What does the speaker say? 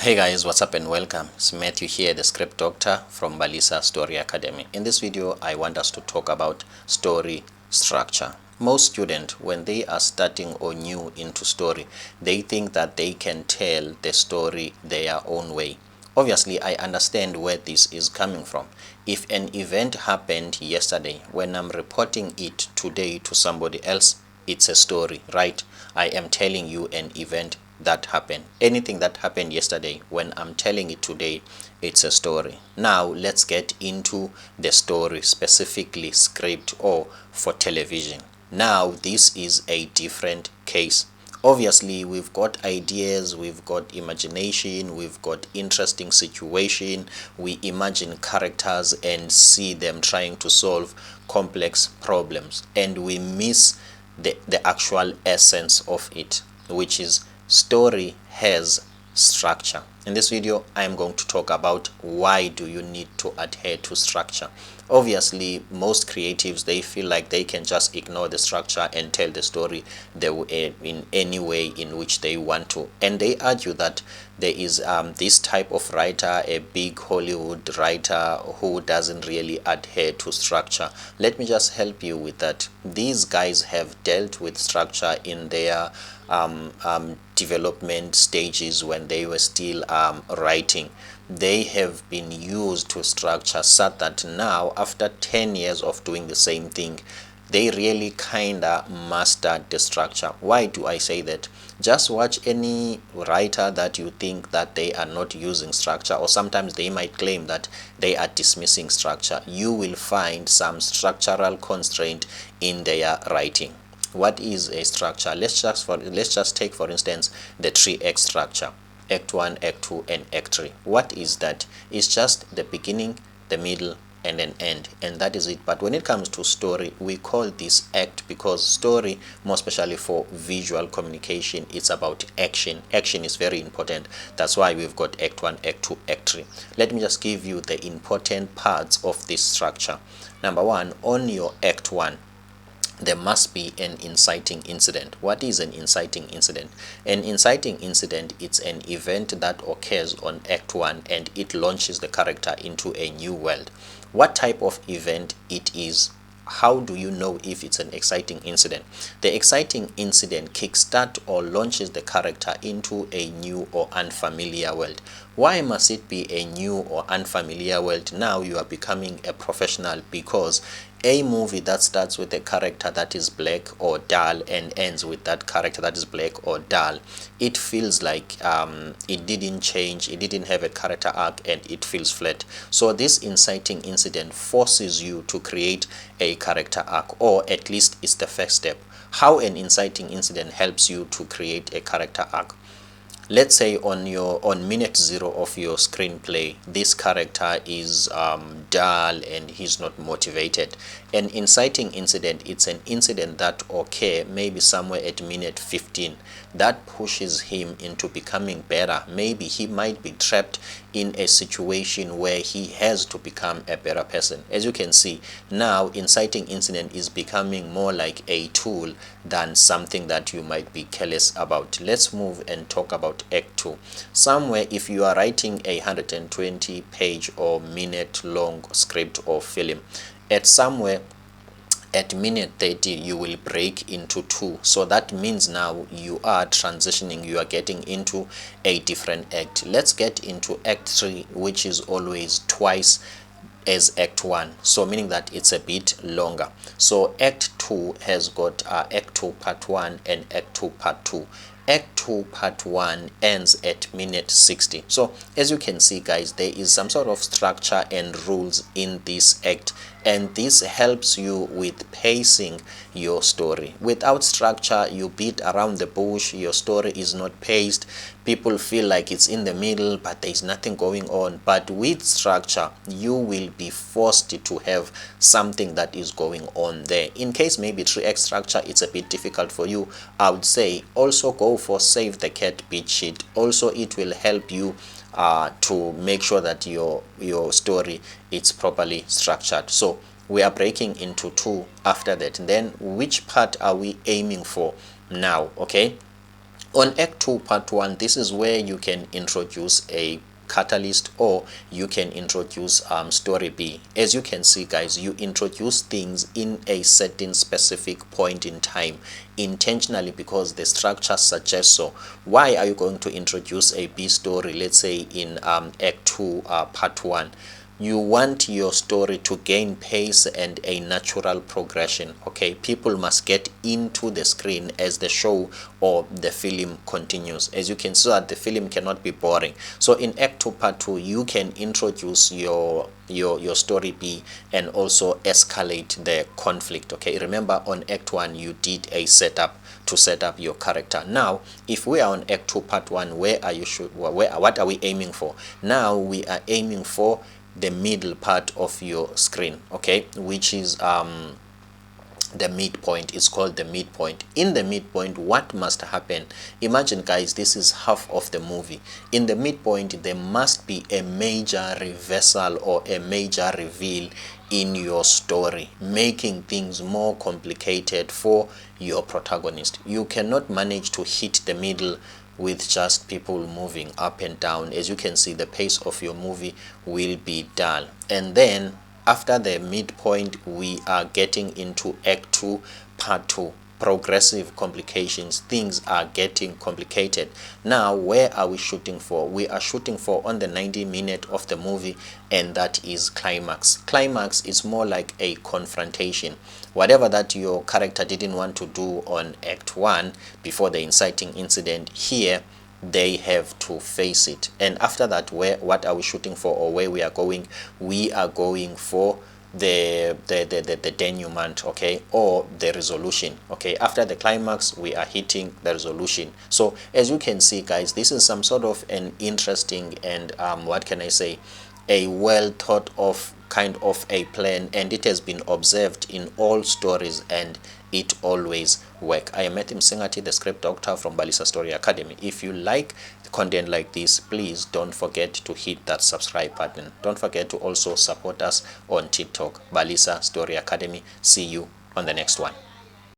Hey guys, what's up and welcome. It's Matthew here, the script doctor from Balisa Story Academy. In this video, I want us to talk about story structure. Most students, when they are starting or new into story, they think that they can tell the story their own way. Obviously, I understand where this is coming from. If an event happened yesterday, when I'm reporting it today to somebody else, it's a story, right? I am telling you an event that happened. Anything that happened yesterday, when I'm telling it today, it's a story. Now let's get into the story, specifically script or for television. Now this is a different case. Obviously, we've got ideas, we've got imagination, we've got interesting situation. We imagine characters and see them trying to solve complex problems, and we miss the actual essence of it, which is story has structure. In this video, I am going to talk about why do you need to adhere to structure. Obviously, most creatives, they feel like they can just ignore the structure and tell the story in any way in which they want to, and they argue that there is this type of writer, a big Hollywood writer, who doesn't really adhere to structure. Let me just help you with that. These guys have dealt with structure in their development stages when they were still writing. They have been used to structure such that now, after 10 years of doing the same thing, they really kinda mastered the structure. Why do I say that? Just watch any writer that you think that they are not using structure, or sometimes they might claim that they are dismissing structure. You will find some structural constraint in their writing. What is a structure? Let's just take, for instance, the 3 act structure: act 1, act 2, and act 3. What is that? It's just the beginning, the middle, and an end, and that is it. But when it comes to story, we call this act, because story, more especially for visual communication, it's about action. Action is very important. That's why we've got act 1, act 2, act 3. Let me just give you the important parts of this structure. Number 1, on your act 1, there must be an inciting incident. What is an inciting incident? An inciting incident, it's an event that occurs on act 1 and it launches the character into a new world. What type of event it is? How do you know if it's an exciting incident? The exciting incident kickstarts or launches the character into a new or unfamiliar world. Why must it be a new or unfamiliar world? Now you are becoming a professional, because a movie that starts with a character that is black or dull and ends with that character that is black or dull, it feels like it didn't change, it didn't have a character arc, and it feels flat. So this inciting incident forces you to create a character arc, or at least it's the first step. How an inciting incident helps you to create a character arc: let's say on minute 0 of your screenplay, this character is dull and he's not motivated. An inciting incident, it's an incident that occur maybe somewhere at minute 15 that pushes him into becoming better. Maybe he might be trapped in a situation where he has to become a better person. As you can see, now inciting incident is becoming more like a tool than something that you might be careless about. Let's move and talk about act 2. Somewhere, if you are writing a 120 page or minute long script or film, at somewhere at minute 30 you will break into 2. So that means now you are transitioning, you are getting into a different act. Let's get into act 3, which is always twice as act 1, so meaning that it's a bit longer. So act 2 has got act 2 part 1 and act 2 part 2. Act 2 part 1 ends at minute 60. So as you can see, guys, there is some sort of structure and rules in this act, and this helps you with pacing your story. Without structure, you beat around the bush, your story is not paced, people feel like it's in the middle but there's nothing going on. But with structure, you will be forced to have something that is going on there. In case maybe 3 act structure, it's a bit difficult for you, I would say also go for Save the Cat beat sheet. Also, it will help you to make sure that your story is properly structured. So we are breaking into 2 after that. And then which part are we aiming for now? Okay, On Act 2 Part 1, this is where you can introduce a catalyst, or you can introduce story B. As you can see, guys, you introduce things in a certain specific point in time intentionally because the structure suggests so. Why are you going to introduce a B story, let's say in Act 2 Part 1? You want your story to gain pace and a natural progression. Okay, people must get into the screen as the show or the film continues. As you can see, that the film cannot be boring. So in Act 2 Part 2, you can introduce your story B and also escalate the conflict. Okay, remember on Act 1 you did a setup to set up your character. Now if we are on Act 2 Part 1, what are we aiming for? Now we are aiming for the middle part of your screen, okay, which is the midpoint. Is called the midpoint. In the midpoint, what must happen? Imagine, guys, this is half of the movie. In the midpoint, there must be a major reversal or a major reveal in your story, making things more complicated for your protagonist. You cannot manage to hit the middle with just people moving up and down. As you can see, the pace of your movie will be dull. And then after the midpoint, we are getting into Act 2 Part 2. Progressive complications. Things are getting complicated. Now where are we shooting for? We are shooting for on the 90-minute of the movie, and that is climax. Climax is more like a confrontation. Whatever that your character didn't want to do on Act 1 before the inciting incident, here they have to face it. And after that, what are we shooting for, or where we are going? We are going for the denouement, okay, or the resolution. Okay, after the climax we are hitting the resolution. So as you can see, guys, this is some sort of an interesting and what can I say, a well thought of kind of a plan, and it has been observed in all stories and it always work. I am Matthew Msingati, the script doctor from Balisa Story Academy. If you like content like this, please don't forget to hit that subscribe button. Don't forget to also support us on TikTok, Balisa Story Academy. See you on the next one.